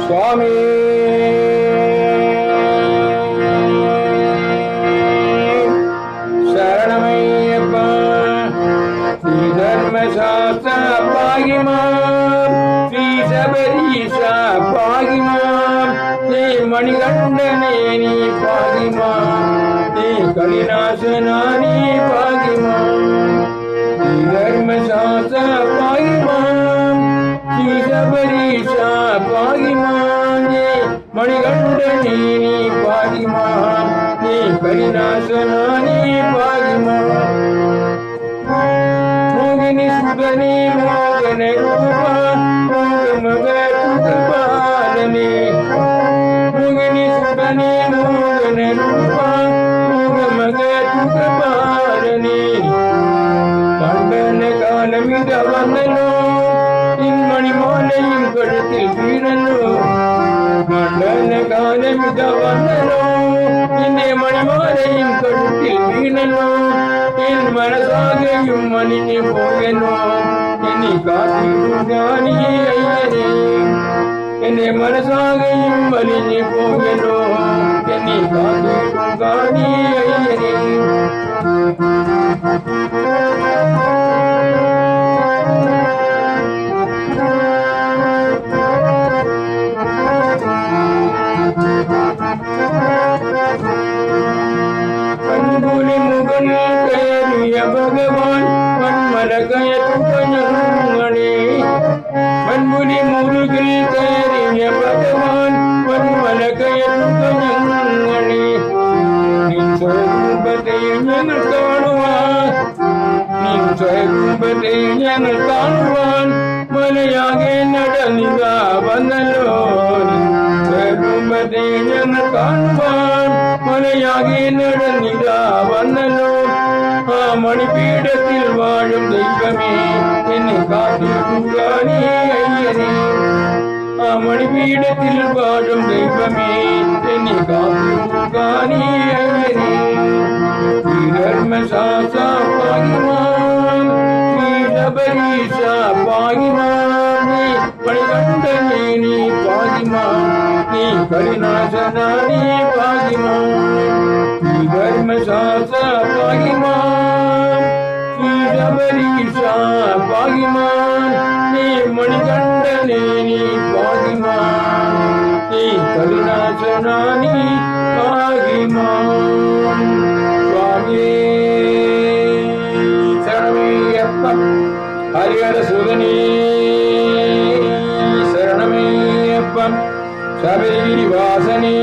சுவாமி சரணமையப்பா. ஸ்ரீ தர்மசாஸ்திர பாகிமாம், ஸ்ரீ சபரீஷா பாகிமாம், ஸ்ரீ மணிகண்டனே நீ பாகிமாம், ஸ்ரீ கலிநாசனா நீ பாகிமாம். ஸ்ரீ தர்மசாஸ்திர பாகிமாம், ஸ்ரீ சபரீஷா பாகிமாம், ஸ்ரீ மணிகண்டனே நீ பாகிமாம், ஸ்ரீ கலிநாசனா நீ பாகிமாம். மோகினி சுதனி மோகன ரூபா மோகமக துகபாலனி, மோகினி சுதனி மோகன ரூபா மோகமக துகபாலனி. கண்டன காலமித வந்தனோ இன்மணி மாலையும் கழுத்தில் வீரனோ, கண்டன காலமித வந்தனோ இன்னே மணிமாலையும் கழுத்தில் வீணனோ, என் மனசாகையும் மணினி போகனோ என்னை காத்திடும் ஞானி ஐயனே. என்னை மனசாகையும் மலினி போகனோ என்னை காத்திடும் ஞானி ஐயனே. பண்புலி முகன் கயறிய பகவான் மண்மலகய துகஞங்களே, பண்புலி முருகில் கயறிய பகவான் மண்மலகய துகஞங்களே. நின் சொரூபத்தை ഞങ്ങൾ കാണുവാൻ, നിൻ സ്വരൂപത്തെ ഞങ്ങൾ കാണുവാൻ മലയാകെ നടന്നിതാ വന്നല്ലോ. നിൻ സ്വരൂപത്തെ ഞങ്ങൾ കാണുവാൻ മലയാകെ നടന്നിതാ വന്നല്ലോ. ആ മണിപീഠത്തിൽ വാഴും ദൈവമേ എന്നെ കാത്തിടുക നീ അയ്യനേ. ആ മണിപീഠത്തിൽ വാഴും ദൈവമേ എന്നെ കാത്തിടുക നീ അയ്യനേ. ശ്രീ ധർമ്മശാസ്ത്ര പാകിമാൻ, ശ്രീ ശബരീശ പാകിമാൻ, നീ മണികണ്ഠനേ നീ പാകിമാൻ, നീ കലിനാശന നീ പാകിമാൻ. ശ്രീ ധർമ്മശാസ്ത്ര പാകിമാൻ, ശ്രീ ശബരീശ പാകിമാൻ, നീ മണികണ്ഠനേ നീ പാകിമാൻ, നീ കലിനാശന നീ പാകിമാൻ. സ്വാമിയേ ശരണമയ്യപ്പ. ഹരിഹര സുതനേ ശരണമയ്യപ്പ. ശബരിവാസനേ